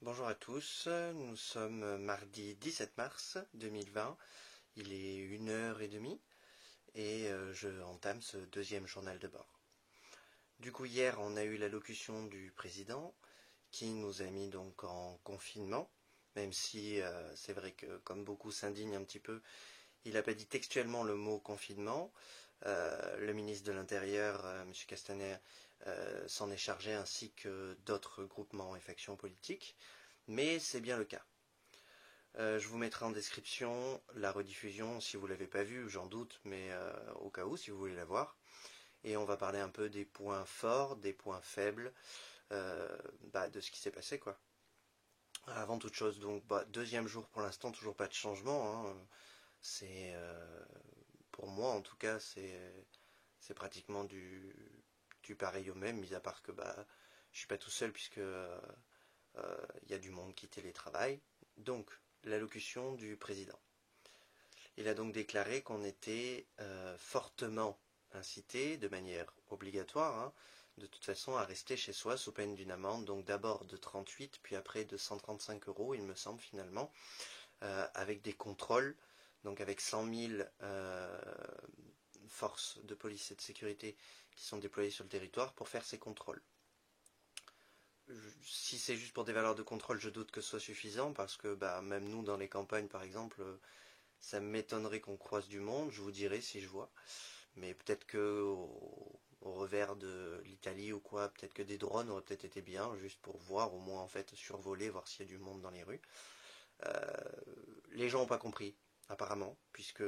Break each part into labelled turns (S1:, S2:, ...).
S1: Bonjour à tous, nous sommes mardi 17 mars 2020, il est 1h30 et je entame ce deuxième journal de bord. Du coup hier on a eu l'allocution du président qui nous a mis donc en confinement, même si c'est vrai que comme beaucoup s'indignent un petit peu, il n'a pas dit textuellement le mot confinement. Le ministre de l'Intérieur, M. Castaner, s'en est chargé ainsi que d'autres groupements et factions politiques. Mais c'est bien le cas. Je vous mettrai en description la rediffusion si vous ne l'avez pas vue, j'en doute, mais au cas où, si vous voulez la voir. Et on va parler un peu des points forts, des points faibles, de ce qui s'est passé, quoi. Avant toute chose, donc, deuxième jour pour l'instant, toujours pas de changement, hein. C'est, pour moi en tout cas, c'est pratiquement du pareil au même, mis à part que je suis pas tout seul puisque y a du monde qui télétravaille. Donc, l'allocution du président. Il a donc déclaré qu'on était fortement incité, de manière obligatoire, hein, de toute façon, à rester chez soi sous peine d'une amende, donc d'abord de 38, puis après de 135 euros, il me semble finalement, avec des contrôles, donc avec 100 000 forces de police et de sécurité qui sont déployées sur le territoire pour faire ces contrôles. Si c'est juste pour des valeurs de contrôle, je doute que ce soit suffisant parce que même nous dans les campagnes par exemple, ça m'étonnerait qu'on croise du monde, je vous dirai si je vois. Mais peut-être que au revers de l'Italie ou quoi, peut-être que des drones auraient peut-être été bien, juste pour voir, au moins en fait survoler, voir s'il y a du monde dans les rues. Les gens n'ont pas compris, apparemment, puisque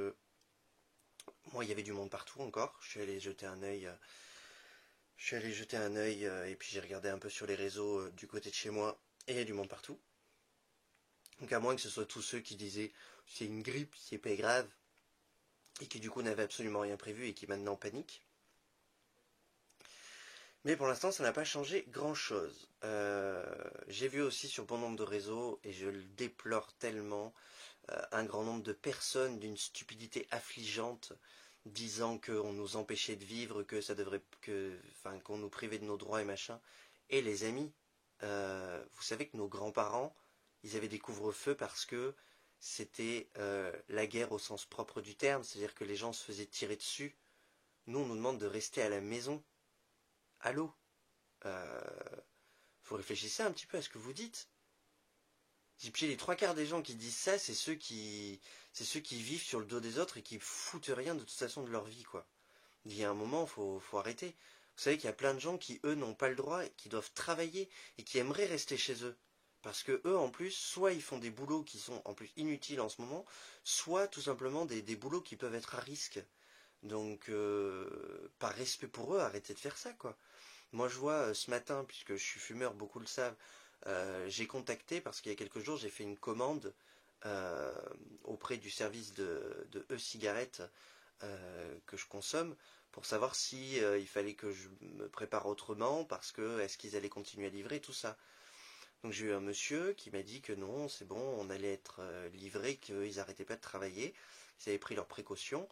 S1: moi il y avait du monde partout encore. Je suis allé jeter un œil. Et puis j'ai regardé un peu sur les réseaux du côté de chez moi et il y a du monde partout. Donc à moins que ce soit tous ceux qui disaient c'est une grippe, c'est pas grave, et qui du coup n'avaient absolument rien prévu et qui maintenant paniquent. Mais pour l'instant ça n'a pas changé grand chose. J'ai vu aussi sur bon nombre de réseaux, et je le déplore tellement, un grand nombre de personnes d'une stupidité affligeante disant qu'on nous empêchait de vivre, que ça devrait, qu'on nous privait de nos droits et machin. Et les amis, vous savez que nos grands-parents, ils avaient des couvre-feux parce que c'était la guerre au sens propre du terme, c'est-à-dire que les gens se faisaient tirer dessus. Nous, on nous demande de rester à la maison. Allô, vous réfléchissez un petit peu à ce que vous dites. Et puis les trois quarts des gens qui disent ça, c'est ceux qui vivent sur le dos des autres et qui foutent rien de toute façon de leur vie, quoi. Il y a un moment, faut arrêter. Vous savez qu'il y a plein de gens qui, eux, n'ont pas le droit, qui doivent travailler et qui aimeraient rester chez eux. Parce que eux, en plus, soit ils font des boulots qui sont en plus inutiles en ce moment, soit tout simplement des boulots qui peuvent être à risque. Donc, par respect pour eux, arrêtez de faire ça, quoi. Moi, je vois ce matin, puisque je suis fumeur, beaucoup le savent, j'ai contacté parce qu'il y a quelques jours, j'ai fait une commande euh, auprès du service de e-cigarettes que je consomme pour savoir si il fallait que je me prépare autrement parce que est-ce qu'ils allaient continuer à livrer tout ça. Donc j'ai eu un monsieur qui m'a dit que non, c'est bon, on allait être livré, qu'ils n'arrêtaient pas de travailler, ils avaient pris leurs précautions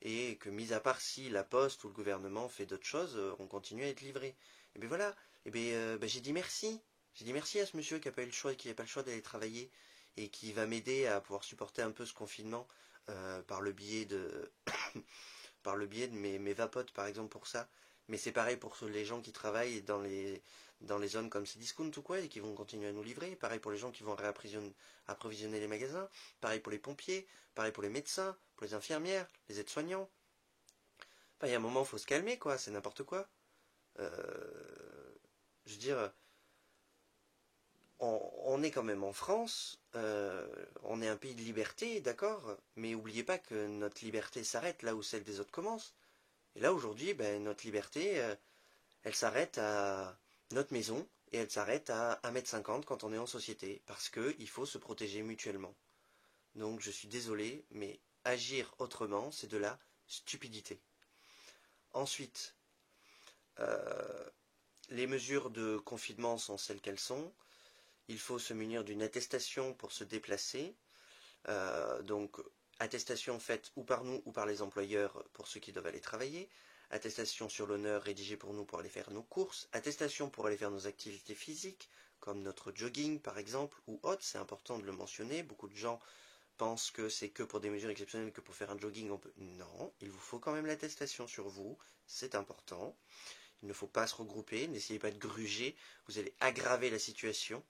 S1: et que mis à part si la poste ou le gouvernement fait d'autres choses, on continue à être livré. Et bien voilà, et bien j'ai dit merci. J'ai dit merci à ce monsieur qui n'a pas eu le choix, qui n'a pas le choix d'aller travailler et qui va m'aider à pouvoir supporter un peu ce confinement par le biais de par le biais de mes vapotes par exemple pour ça. Mais c'est pareil pour les gens qui travaillent dans les zones comme Cdiscount ou quoi et qui vont continuer à nous livrer. Pareil pour les gens qui vont approvisionner les magasins. Pareil pour les pompiers. Pareil pour les médecins, pour les infirmières, les aides-soignants. Enfin, il y a un moment, il faut se calmer, quoi. C'est n'importe quoi. Je veux dire, on est quand même en France. On est un pays de liberté, d'accord. Mais n'oubliez pas que notre liberté s'arrête là où celle des autres commence. Et là, aujourd'hui, notre liberté, elle s'arrête à notre maison et elle s'arrête à 1,50 m quand on est en société. Parce qu'il faut se protéger mutuellement. Donc, je suis désolé, mais agir autrement, c'est de la stupidité. Ensuite, euh, les mesures de confinement sont celles qu'elles sont. Il faut se munir d'une attestation pour se déplacer. Donc, attestation faite ou par nous ou par les employeurs pour ceux qui doivent aller travailler. Attestation sur l'honneur rédigée pour nous pour aller faire nos courses. Attestation pour aller faire nos activités physiques, comme notre jogging par exemple, ou autre, c'est important de le mentionner. Beaucoup de gens pensent que c'est que pour des mesures exceptionnelles, que pour faire un jogging on peut... Non, il vous faut quand même l'attestation sur vous, c'est important. Il ne faut pas se regrouper, n'essayez pas de gruger, vous allez aggraver la situation,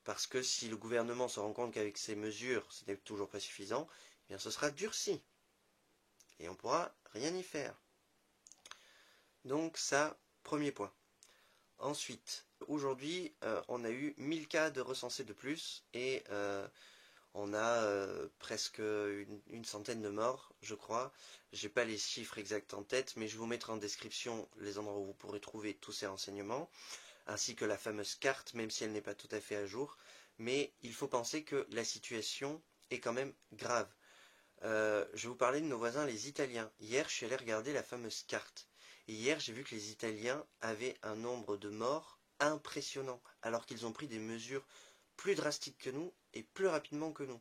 S1: parce que si le gouvernement se rend compte qu'avec ces mesures, ce n'est toujours pas suffisant, eh bien ce sera durci. Et on ne pourra rien y faire. Donc ça, premier point. Ensuite, aujourd'hui, on a eu 1000 cas de recensés de plus, et on a presque une centaine de morts, je crois. J'ai pas les chiffres exacts en tête, mais je vous mettrai en description les endroits où vous pourrez trouver tous ces renseignements, ainsi que la fameuse carte, même si elle n'est pas tout à fait à jour. Mais il faut penser que la situation est quand même grave. Je vais vous parler de nos voisins les Italiens. Hier, je suis allé regarder la fameuse carte. Et hier, j'ai vu que les Italiens avaient un nombre de morts impressionnant, alors qu'ils ont pris des mesures plus drastiques que nous et plus rapidement que nous.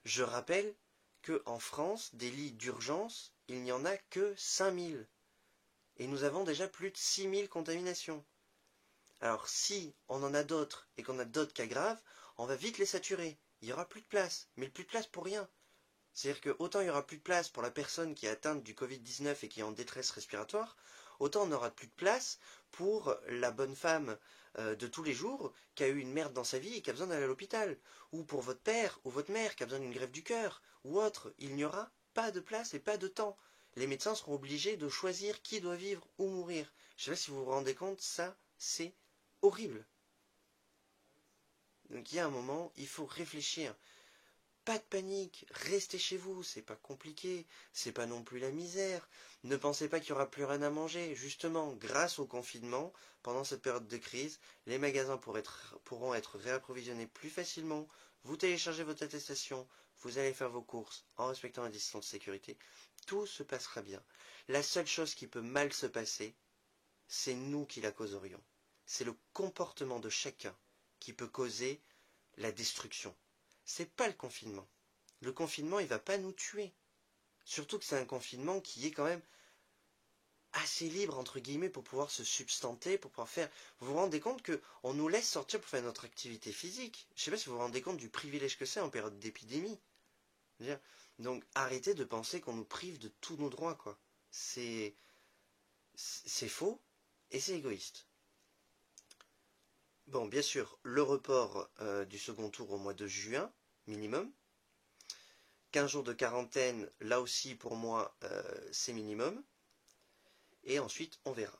S1: Je rappelle qu'en France, des lits d'urgence, il n'y en a que 5000. Et nous avons déjà plus de 6000 contaminations. Alors si on en a d'autres et qu'on a d'autres cas graves, on va vite les saturer. Il n'y aura plus de place. Mais plus de place pour rien. C'est-à-dire que autant il n'y aura plus de place pour la personne qui est atteinte du Covid-19 et qui est en détresse respiratoire, autant on n'aura plus de place pour la bonne femme de tous les jours qui a eu une merde dans sa vie et qui a besoin d'aller à l'hôpital, ou pour votre père ou votre mère qui a besoin d'une greffe du cœur, ou autre. Il n'y aura pas de place et pas de temps. Les médecins seront obligés de choisir qui doit vivre ou mourir. Je ne sais pas si vous vous rendez compte, ça c'est horrible. Donc il y a un moment, il faut réfléchir. Pas de panique, restez chez vous, c'est pas compliqué, c'est pas non plus la misère. Ne pensez pas qu'il y aura plus rien à manger. Justement, grâce au confinement, pendant cette période de crise, les magasins pourront être réapprovisionnés plus facilement. Vous téléchargez votre attestation, vous allez faire vos courses en respectant la distance de sécurité. Tout se passera bien. La seule chose qui peut mal se passer, c'est nous qui la causerions. C'est le comportement de chacun qui peut causer la destruction. C'est pas le confinement. Le confinement, il va pas nous tuer. Surtout que c'est un confinement qui est quand même assez libre, entre guillemets, pour pouvoir se substanter, pour pouvoir faire... Vous vous rendez compte qu'on nous laisse sortir pour faire notre activité physique. Je sais pas si vous vous rendez compte du privilège que c'est en période d'épidémie. Donc arrêtez de penser qu'on nous prive de tous nos droits, quoi. C'est faux et c'est égoïste. Bon, bien sûr, le report du second tour au mois de juin, minimum. 15 jours de quarantaine, là aussi pour moi, c'est minimum. Et ensuite, on verra.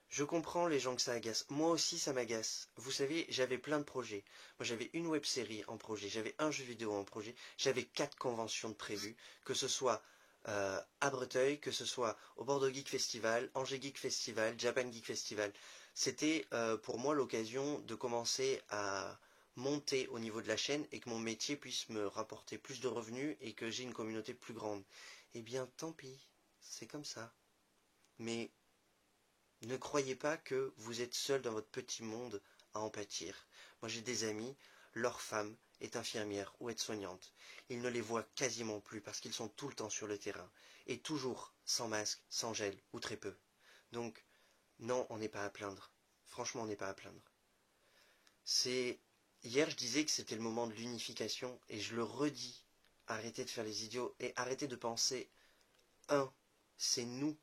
S1: Je comprends les gens que ça agace. Moi aussi, ça m'agace. Vous savez, j'avais plein de projets. Moi, j'avais une web-série en projet, j'avais un jeu vidéo en projet, j'avais 4 conventions de prévues, que ce soit à Breteuil, que ce soit au Bordeaux Geek Festival, Angers Geek Festival, Japan Geek Festival. C'était pour moi l'occasion de commencer à monter au niveau de la chaîne et que mon métier puisse me rapporter plus de revenus et que j'ai une communauté plus grande. Eh bien, tant pis, c'est comme ça. Mais ne croyez pas que vous êtes seul dans votre petit monde à en pâtir. Moi j'ai des amis, leur femme est infirmière ou aide-soignante. Ils ne les voient quasiment plus parce qu'ils sont tout le temps sur le terrain et toujours sans masque, sans gel ou très peu. Donc non, on n'est pas à plaindre. Franchement, on n'est pas à plaindre. Hier je disais que c'était le moment de l'unification et je le redis. Arrêtez de faire les idiots et arrêtez de penser c'est nous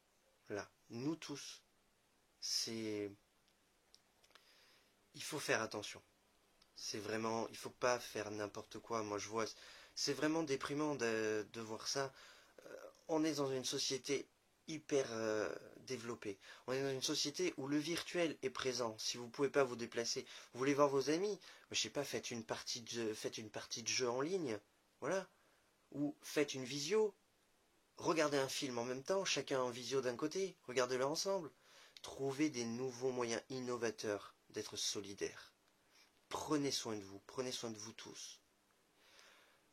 S1: là, nous tous. Il faut faire attention. C'est vraiment, il faut pas faire n'importe quoi. Moi, je vois, c'est vraiment déprimant de voir ça. On est dans une société hyper développée. On est dans une société où le virtuel est présent. Si vous pouvez pas vous déplacer, vous voulez voir vos amis, je sais pas, faites une partie de jeu en ligne, voilà, ou faites une visio. Regardez un film en même temps, chacun en visio d'un côté, regardez-le ensemble. Trouvez des nouveaux moyens innovateurs d'être solidaires. Prenez soin de vous tous.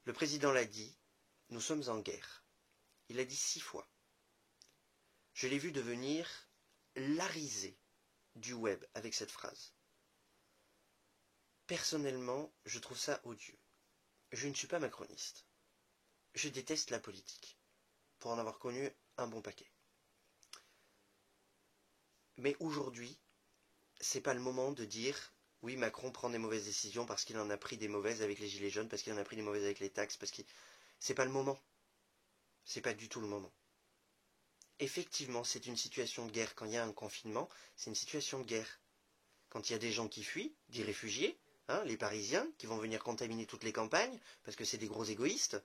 S1: Le président l'a dit, nous sommes en guerre. Il l'a dit 6 fois. Je l'ai vu devenir la risée du web avec cette phrase. Personnellement, je trouve ça odieux. Je ne suis pas macroniste. Je déteste la politique, pour en avoir connu un bon paquet. Mais aujourd'hui, c'est pas le moment de dire Oui, Macron prend des mauvaises décisions parce qu'il en a pris des mauvaises avec les gilets jaunes, parce qu'il en a pris des mauvaises avec les taxes, parce que c'est pas le moment. C'est pas du tout le moment. Effectivement, c'est une situation de guerre. Quand il y a un confinement, c'est une situation de guerre. Quand il y a des gens qui fuient, des réfugiés, hein, les Parisiens, qui vont venir contaminer toutes les campagnes, parce que c'est des gros égoïstes,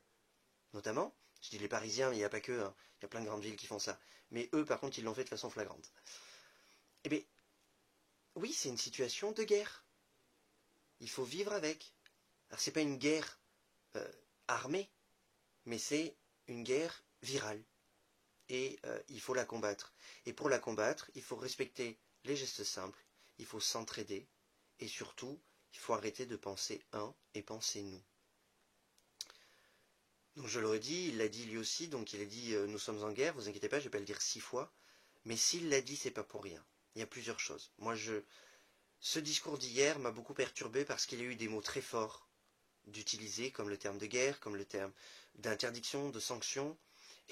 S1: notamment. Je dis les Parisiens, mais il n'y a pas que, hein. Il y a plein de grandes villes qui font ça. Mais eux, par contre, ils l'ont fait de façon flagrante. Eh bien, oui, c'est une situation de guerre. Il faut vivre avec. Alors, c'est pas une guerre euh, armée, mais c'est une guerre virale. Et il faut la combattre. Et pour la combattre, il faut respecter les gestes simples, il faut s'entraider, et surtout, il faut arrêter de penser un et penser nous. Donc je le redis, il l'a dit lui aussi, donc il a dit nous sommes en guerre, vous inquiétez pas, je vais pas le dire 6 fois, mais s'il l'a dit, c'est pas pour rien. Il y a plusieurs choses. Ce discours d'hier m'a beaucoup perturbé parce qu'il y a eu des mots très forts d'utiliser, comme le terme de guerre, comme le terme d'interdiction, de sanction,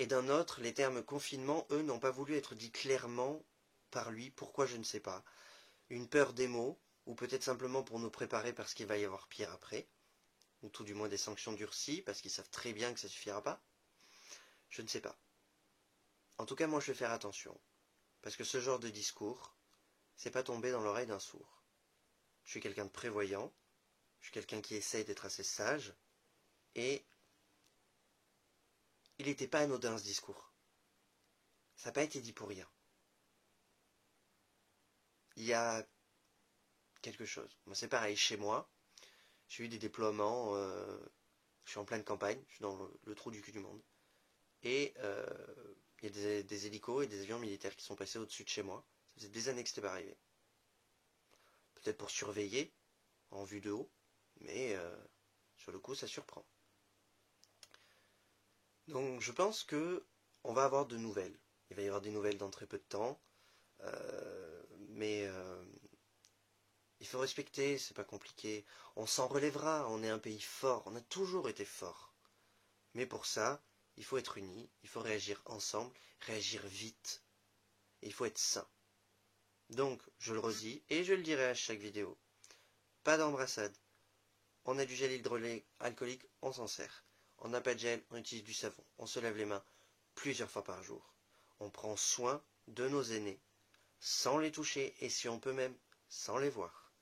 S1: et d'un autre, les termes confinement, eux, n'ont pas voulu être dits clairement par lui, pourquoi je ne sais pas. Une peur des mots, ou peut-être simplement pour nous préparer parce qu'il va y avoir pire après, ou tout du moins des sanctions durcies, parce qu'ils savent très bien que ça suffira pas. Je ne sais pas. En tout cas, moi, je vais faire attention, parce que ce genre de discours, c'est pas tomber dans l'oreille d'un sourd. Je suis quelqu'un de prévoyant, je suis quelqu'un qui essaye d'être assez sage, et il n'était pas anodin ce discours. Ça n'a pas été dit pour rien. Il y a quelque chose. Moi, c'est pareil, chez moi, j'ai eu des déploiements, je suis en pleine campagne, je suis dans le trou du cul du monde, et il y a des hélicos et des avions militaires qui sont passés au-dessus de chez moi. Ça faisait des années que c'était pas arrivé. Peut-être pour surveiller, en vue de haut, mais sur le coup, ça surprend. Donc je pense que on va avoir de nouvelles. Il va y avoir des nouvelles dans très peu de temps, mais il faut respecter, c'est pas compliqué. On s'en relèvera, on est un pays fort, on a toujours été fort. Mais pour ça, il faut être unis, il faut réagir ensemble, réagir vite, et il faut être sain. Donc, je le redis, et je le dirai à chaque vidéo, pas d'embrassade. On a du gel hydroalcoolique, on s'en sert. On n'a pas de gel, on utilise du savon. On se lave les mains plusieurs fois par jour. On prend soin de nos aînés, sans les toucher, et si on peut même, sans les voir.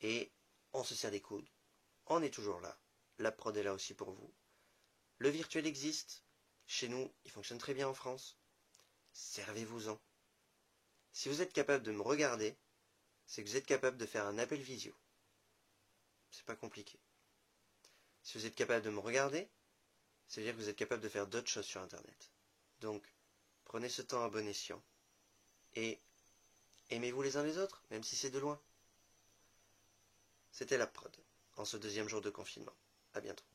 S1: Et on se serre les coudes. On est toujours là. La prod est là aussi pour vous. Le virtuel existe. Chez nous, il fonctionne très bien en France. Servez-vous-en. Si vous êtes capable de me regarder, c'est que vous êtes capable de faire un appel visio. C'est pas compliqué. Si vous êtes capable de me regarder, ça veut dire que vous êtes capable de faire d'autres choses sur Internet. Donc, prenez ce temps à bon escient. Et aimez-vous les uns les autres, même si c'est de loin. C'était la prod, en ce deuxième jour de confinement. À bientôt.